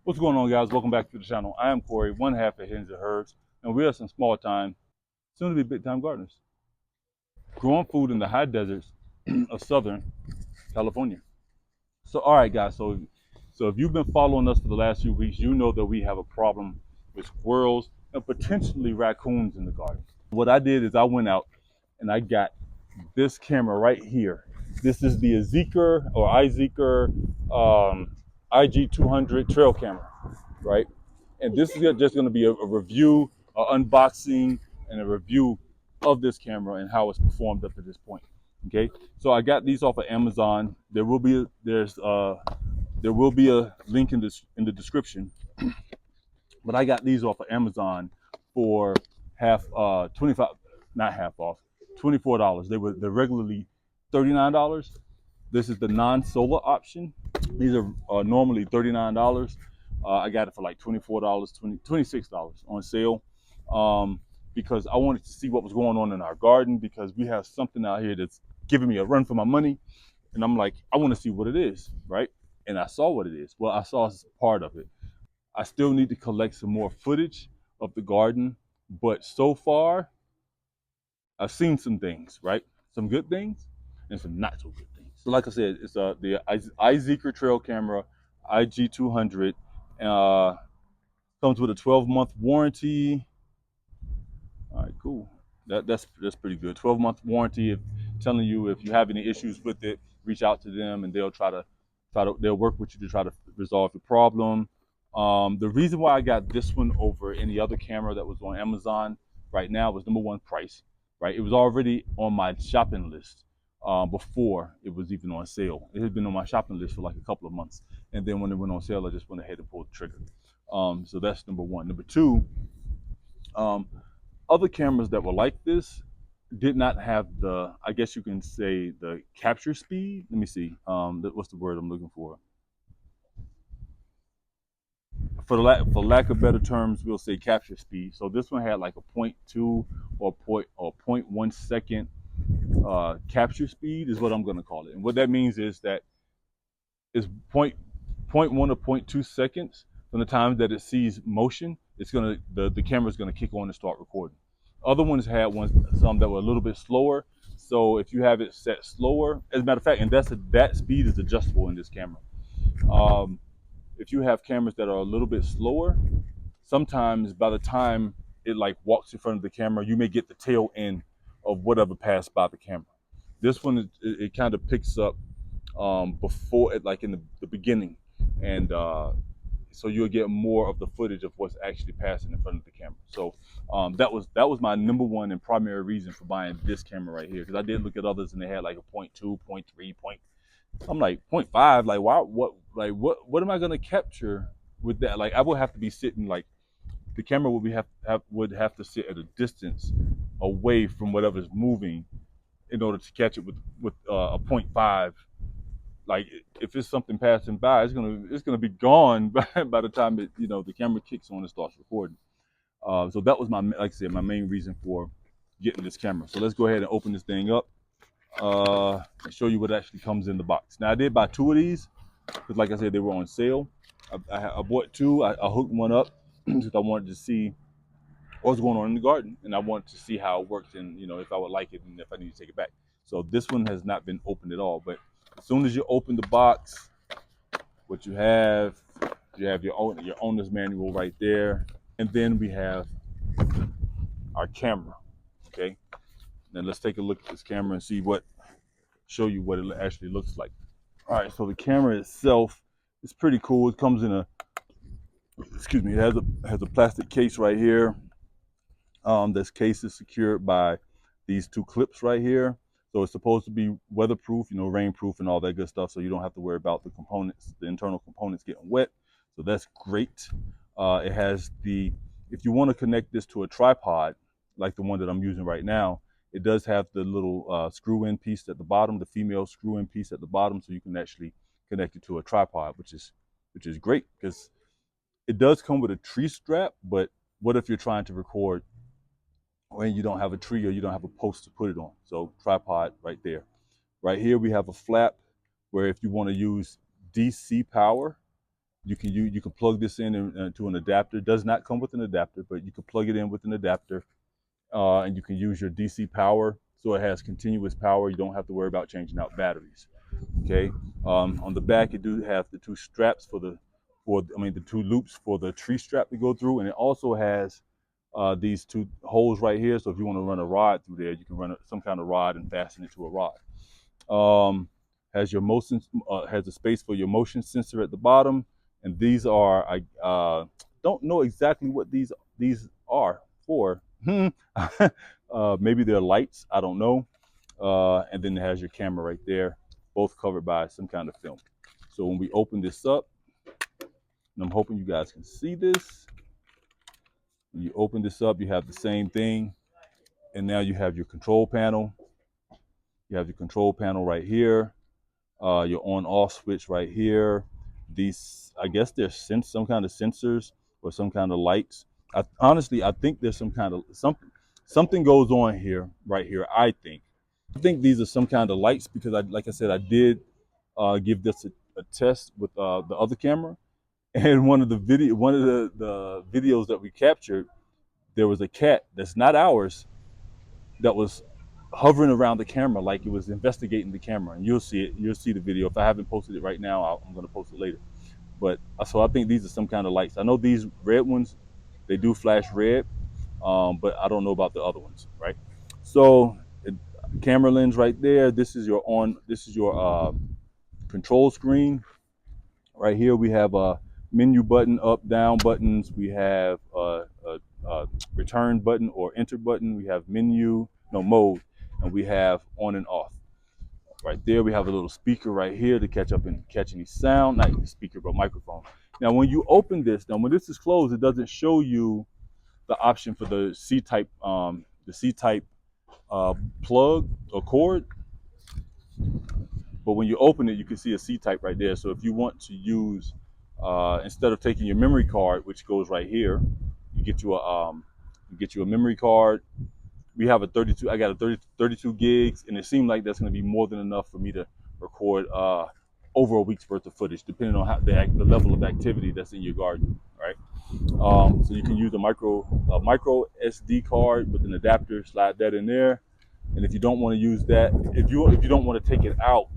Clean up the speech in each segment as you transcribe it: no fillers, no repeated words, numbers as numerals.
What's going on, guys? Welcome back to the channel. I am Corey, one half of HisHerbs, and we are some small time, soon to be big time gardeners, growing food in the high deserts of Southern California. So, all right, guys. So if you've been following us for the last few weeks, you know that we have a problem with squirrels and potentially raccoons in the garden. What I did is I went out and I got this camera right here. This is the IZeeker IG200 trail camera, right? And this is just going to be a review, an unboxing, and a review of this camera and how it's performed up to this point. Okay, so I got these off of Amazon. There will be a link in the description, but I got these off of Amazon for 25, not half off, $24. They're regularly $39. This is the non-solar option. These are normally $39. I got it for like $24, $26 on sale, because I wanted to see what was going on in our garden, because we have something out here that's giving me a run for my money, and I'm like, I want to see what it is, right? And I saw what it is. Well, I saw part of it. I still need to collect some more footage of the garden, but so far, I've seen some things, right? Some good things and some not so good things. So like I said, it's the IZeeker Trail Camera IG200. Comes with a 12-month warranty. All right, cool. That's pretty good. 12-month warranty. Telling you if you have any issues with it, reach out to them and they'll work with you to try to resolve the problem. The reason why I got this one over any other camera that was on Amazon right now was, number one, price. Right, it was already on my shopping list before it was even on sale. It had been on my shopping list for like a couple of months, and then when it went on sale, I just went ahead and pulled the trigger. So that's number one. Number two, other cameras that were like this did not have the, I guess you can say, the capture speed. Let me see. What's the word I'm looking for? For lack of better terms, we'll say capture speed. So this one had like a 0.2 or 0.1 second capture speed is what I'm going to call it. And what that means is that it's 0.1 or 0.2 seconds from the time that it sees motion, the camera's gonna kick on and start recording. Other ones had some that were a little bit slower. So if you have it set slower, as a matter of fact, and that speed is adjustable in this camera. If you have cameras that are a little bit slower, sometimes by the time it like walks in front of the camera, you may get the tail end of whatever passed by the camera. This one, it kind of picks up before it, like in the beginning, and so you'll get more of the footage of what's actually passing in front of the camera. So that was my number one and primary reason for buying this camera right here, because I did look at others and they had like a 0.2, 0.3, I'm like 0.5. Like, why? What am I gonna capture with that? Like, I would have to be sitting, like, the camera would have to sit at a distance away from whatever's moving in order to catch it with a 0.5. Like, if it's something passing by, it's gonna be gone by the time the camera kicks on and starts recording. So that was like I said, my main reason for getting this camera. So let's go ahead and open this thing up and show you what actually comes in the box. Now, I did buy two of these because, like I said, they were on sale. I bought two. I hooked one up because I wanted to see what's going on in the garden, and I wanted to see how it worked, and if I would like it and if I need to take it back. So this one has not been opened at all. But as soon as you open the box, what you have your owner's manual right there, and then we have our camera. Okay, now let's take a look at this camera and show you what it actually looks like. All right, so the camera itself is pretty cool. It comes in it has a plastic case right here. This case is secured by these two clips right here. So it's supposed to be weatherproof, rainproof and all that good stuff. So you don't have to worry about the internal components getting wet. So that's great. It has if you want to connect this to a tripod, like the one that I'm using right now, it does have the little screw-in piece at the bottom, the female screw-in piece at the bottom, so you can actually connect it to a tripod, which is great, because it does come with a tree strap. But what if you're trying to record when you don't have a tree or you don't have a post to put it on? So tripod right there. Right here we have a flap where if you want to use DC power, You can plug this in to an adapter. It does not come with an adapter, but you can plug it in with an adapter, and you can use your DC power, so it has continuous power. You don't have to worry about changing out batteries. Okay. On the back, you do have the two straps the two loops for the tree strap to go through, and it also has these two holes right here. So if you want to run a rod through there, you can run some kind of rod and fasten it to a rod. Has your motion has a space for your motion sensor at the bottom, and these are I don't know exactly what these are for. Maybe they're lights. I don't know. And then it has your camera right there, both covered by some kind of film. So when we open this up, and I'm hoping you guys can see this. When you open this up, you have the same thing, and now you have your control panel. You have your control panel right here. Your on-off switch right here. These, I guess they're some kind of sensors or some kind of lights. Honestly, I think there's some kind of something goes on here, right here. I think these are some kind of lights because like I said, I did give this a test with the other camera, and one of the videos that we captured, there was a cat that's not ours that was hovering around the camera like it was investigating the camera, and you'll see it. You'll see the video. If I haven't posted it right now, I'm going to post it later. But so I think these are some kind of lights. I know these red ones, they do flash red, but I don't know about the other ones, right? So camera lens right there. This is your control screen. Right here we have a menu button, up, down buttons. We have a return button or enter button. We have mode, and we have on and off. Right there we have a little speaker right here to catch any sound, not even speaker, but microphone. Now when you open this, when this is closed, it doesn't show you the option for the C-type plug or cord. But when you open it, you can see a C-type right there. So if you want to use, instead of taking your memory card, which goes right here, you get you a memory card. We have a 32. I got a 32 gigs, and it seemed like that's going to be more than enough for me to record over a week's worth of footage, depending on how the level of activity that's in your garden. Right. So you can use a micro SD card with an adapter. Slide that in there, and if you don't want to use that, if you don't want to take it out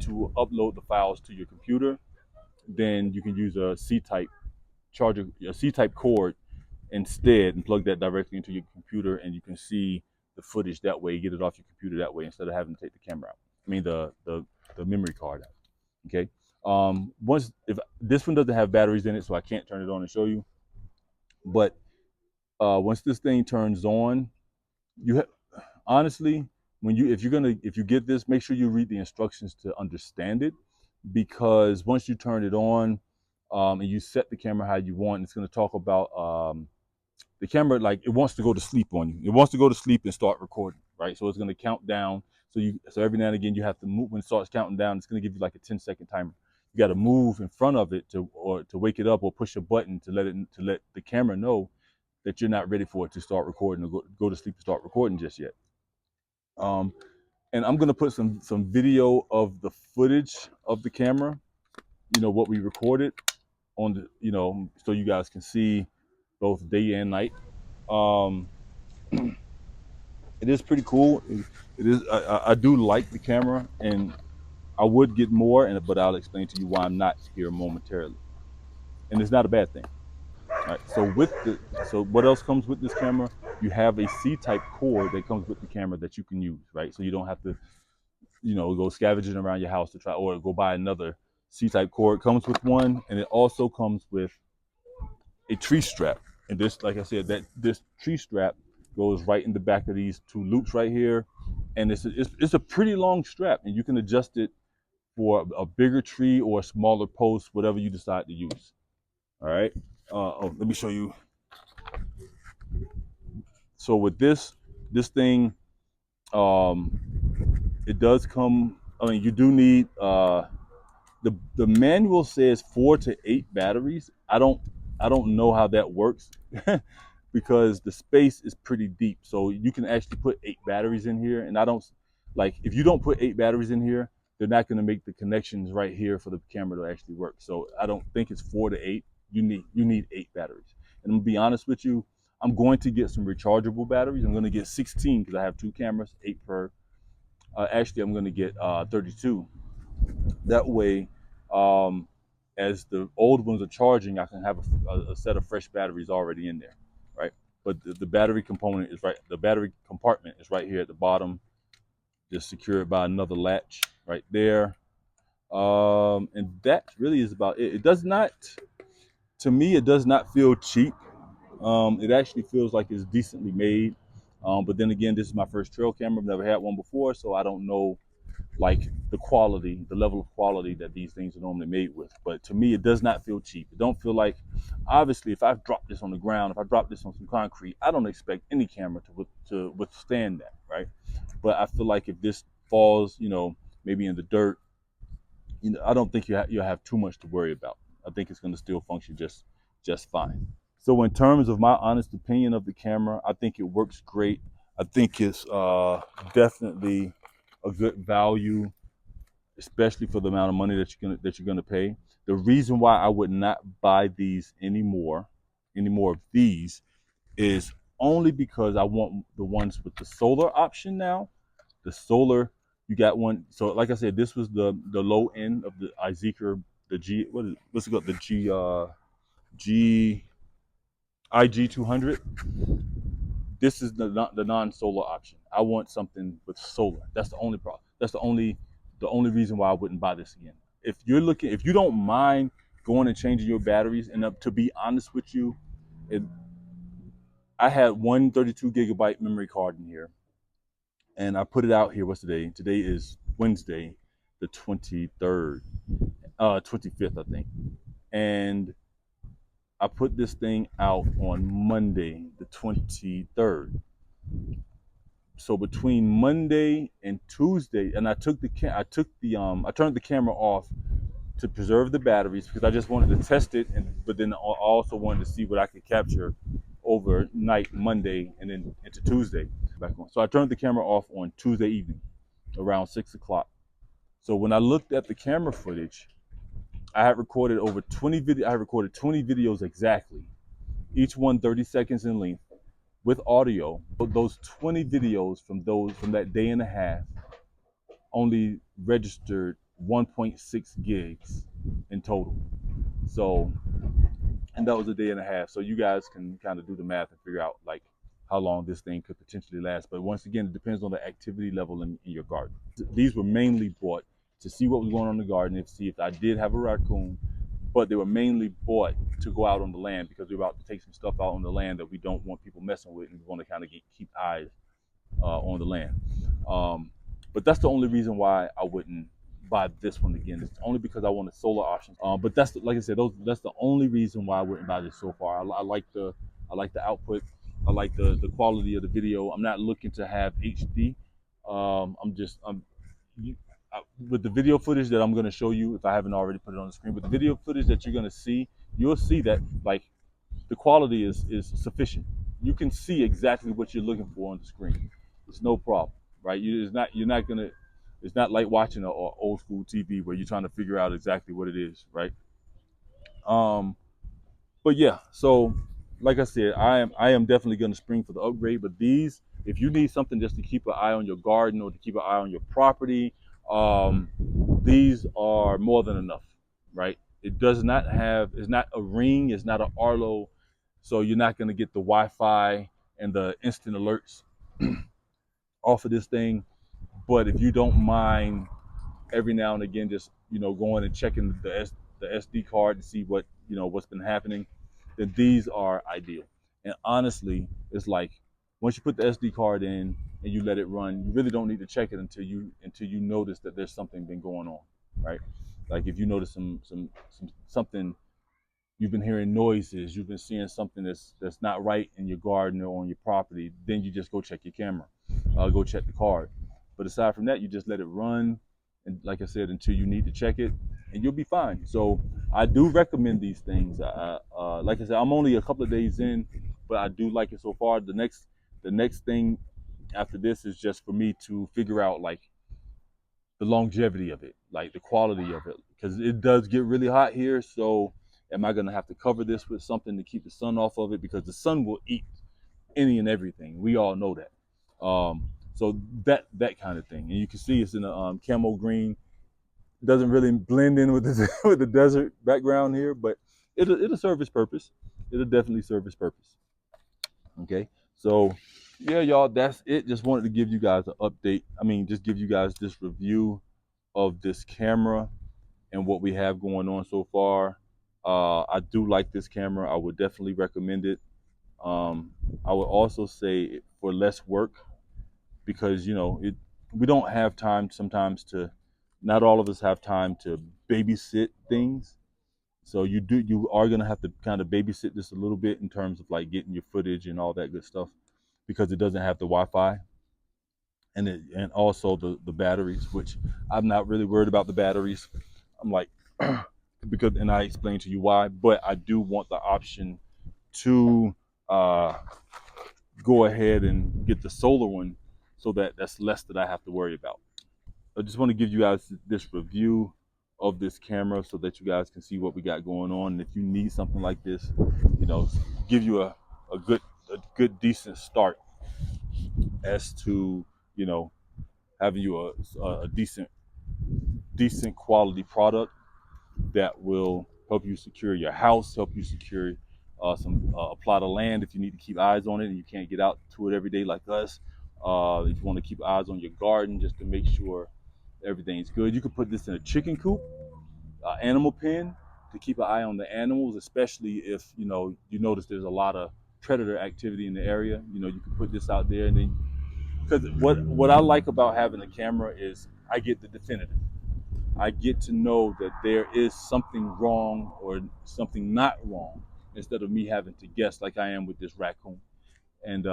to upload the files to your computer, then you can use a C-type charger, a C-type cord instead, and plug that directly into your computer, and you can see the footage that way. Get it off your computer that way instead of having to take the camera out. I mean the memory card out. Okay. If this one doesn't have batteries in it, so I can't turn it on and show you. But once this thing turns on, honestly, if you get this, make sure you read the instructions to understand it, because once you turn it on and you set the camera how you want, it's going to talk about the camera, like it wants to go to sleep on you. It wants to go to sleep and start recording, right? So it's going to count down. So every now and again you have to move when it starts counting down. It's going to give you like a 10-second timer. You got to move in front of it to wake it up, or push a button to let the camera know that you're not ready for it to start recording or go to sleep and start recording just yet. And I'm going to put some video of the footage of the camera, what we recorded on the, so you guys can see both day and night. It is pretty cool. It is. I do like the camera, and I would get more, but I'll explain to you why I'm not here momentarily. And it's not a bad thing. All right. So what else comes with this camera? You have a C-type cord that comes with the camera that you can use, right? So you don't have to, go scavenging around your house to try or go buy another C-type cord. It comes with one, and it also comes with a tree strap. And this, like I said, this tree strap goes right in the back of these two loops right here, and it's a pretty long strap, and you can adjust it for a bigger tree or a smaller post, whatever you decide to use. All right. Let me show you. So with this thing, it does come. I mean, you do need the manual says 4 to 8 batteries. I don't know how that works because the space is pretty deep. So you can actually put 8 batteries in here, and I don't like if you don't put 8 batteries in here, they're not going to make the connections right here for the camera to actually work. So I don't think it's 4 to 8. You need 8 batteries. And I'm gonna be honest with you, I'm going to get some rechargeable batteries. I'm going to get 16 because I have 2 cameras, 8 per. Actually, I'm going to get 32. That way, as the old ones are charging, I can have a set of fresh batteries already in there, right? But the battery component is right. The battery compartment is right here at the bottom, just secured by another latch right there. And that really is about it. It does not, to me, it does not feel cheap. It actually feels like it's decently made. But then again, this is my first trail camera. I've never had one before, so I don't know like the quality, the level of quality that these things are normally made with. But to me, it does not feel cheap. It don't feel like, obviously, if I drop this on the ground, if I drop this on some concrete, I don't expect any camera to withstand that, right? But I feel like if this falls, maybe in the dirt, I don't think you'll have too much to worry about. I think it's going to still function just fine. So in terms of my honest opinion of the camera, I think it works great. I think it's definitely a good value, especially for the amount of money that you're gonna pay. The reason why I would not buy these anymore of these, is only because I want the ones with the solar option now. The solar, you got one. So like I said, this was the low end of the IZeeker, the G. What's it called? The IG200. This is the non-solar option. I want something with solar. That's the only problem. That's the only reason why I wouldn't buy this again. If you don't mind going and changing your batteries, and to be honest with you, I had one 32 gigabyte memory card in here, and I put it out here. What's today? Today is Wednesday, the 23rd, 25th, I think, and I put this thing out on Monday, the 23rd. So between Monday and Tuesday, and I turned the camera off to preserve the batteries because I just wanted to test it, but then I also wanted to see what I could capture overnight, Monday, and then into Tuesday. Back on. So I turned the camera off on Tuesday evening, around 6 o'clock. So when I looked at the camera footage, I had recorded over 20 videos. I had recorded 20 videos exactly, each one 30 seconds in length, with audio. But those 20 videos from that day and a half only registered 1.6 gigs in total. So, and that was a day and a half. So you guys can kind of do the math and figure out like how long this thing could potentially last. But once again, it depends on the activity level in your garden. These were mainly bought to see what was going on in the garden, and see if I did have a raccoon. But they were mainly bought to go out on the land because we're about to take some stuff out on the land that we don't want people messing with, and we want to kind of keep eyes on the land. But that's the only reason why I wouldn't buy this one again. It's only because I want a solar option. But that's like I said, that's the only reason why I wouldn't buy this so far. I like the output. I like the quality of the video. I'm not looking to have HD. With the video footage that I'm going to show you, if I haven't already put it on the screen, with the video footage that you're going to see, you'll see that like the quality is sufficient. You can see exactly what you're looking for on the screen. It's no problem, right? It's not like watching an old school TV where you're trying to figure out exactly what it is, right? But yeah, so like I said, I am definitely going to spring for the upgrade. But these, if you need something just to keep an eye on your garden or to keep an eye on your property, these are more than enough, right? It's not a Ring, it's not an Arlo, so you're not going to get the Wi-Fi and the instant alerts off of this thing. But if you don't mind every now and again just going and checking the SD card to see what's been happening, then these are ideal. And honestly, it's like once you put the SD card in and you let it run, you really don't need to check it until you notice that there's something been going on, right? Like if you notice something, you've been hearing noises, you've been seeing something that's not right in your garden or on your property, then you just go check your camera, go check the card. But aside from that, you just let it run, and like I said, until you need to check it, and you'll be fine. So I do recommend these things. Like I said, I'm only a couple of days in, but I do like it so far. The next thing after this is just for me to figure out like the longevity of it, like the quality of it, because it does get really hot here. So am I going to have to cover this with something to keep the sun off of it? Because the sun will eat any and everything. We all know that. So that kind of thing. And you can see it's in a camo green. It doesn't really blend in with the with the desert background here, but it'll serve its purpose. It'll definitely serve its purpose. Okay, so yeah, y'all, that's it. Just wanted to give you guys an update. I mean, just give you guys this review of this camera and what we have going on so far. I do like this camera. I would definitely recommend it. I would also say for less work, because we don't have time sometimes to. Not all of us have time to babysit things. So you are gonna have to kind of babysit this a little bit in terms of like getting your footage and all that good stuff, because it doesn't have the Wi-Fi and also the batteries, which I'm not really worried about the batteries. I'm like because, and I explained to you why, but I do want the option to go ahead and get the solar one, so that's less that I have to worry about. I just want to give you guys this review of this camera so that you guys can see what we got going on. And if you need something like this, give you a good decent start as to having you a decent quality product that will help you secure your house, help you secure a plot of land if you need to keep eyes on it and you can't get out to it every day like us. If you want to keep eyes on your garden just to make sure everything's good. You could put this in a chicken coop, animal pen, to keep an eye on the animals, especially if you notice there's a lot of predator activity in the area. You can put this out there, and then because what I like about having a camera is I get the definitive. I get to know that there is something wrong or something not wrong, instead of me having to guess like I am with this raccoon. And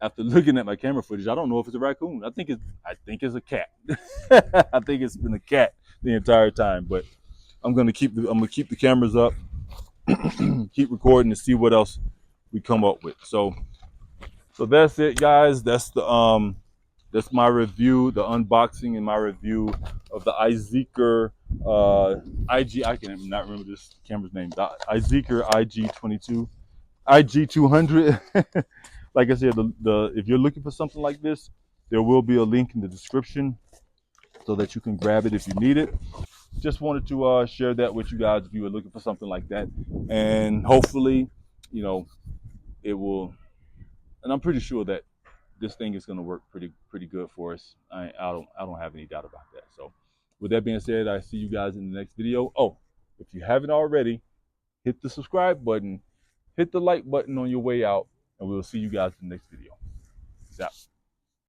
after looking at my camera footage, I don't know if it's a raccoon. I think it's a cat. I think it's been a cat the entire time. But I'm gonna keep the cameras up, keep recording to see what else we come up with. So that's it, guys. That's my review, the unboxing and my review of the IZeeker I can not remember this camera's name. The IZeeker IG200. Like I said, if you're looking for something like this, there will be a link in the description so that you can grab it if you need it. Just wanted to share that with you guys if you were looking for something like that, and hopefully, it will. And I'm pretty sure that this thing is going to work pretty good for us. I don't have any doubt about that. So, with that being said, I see you guys in the next video. Oh, if you haven't already, hit the subscribe button, hit the like button on your way out, and we'll see you guys in the next video. Peace out.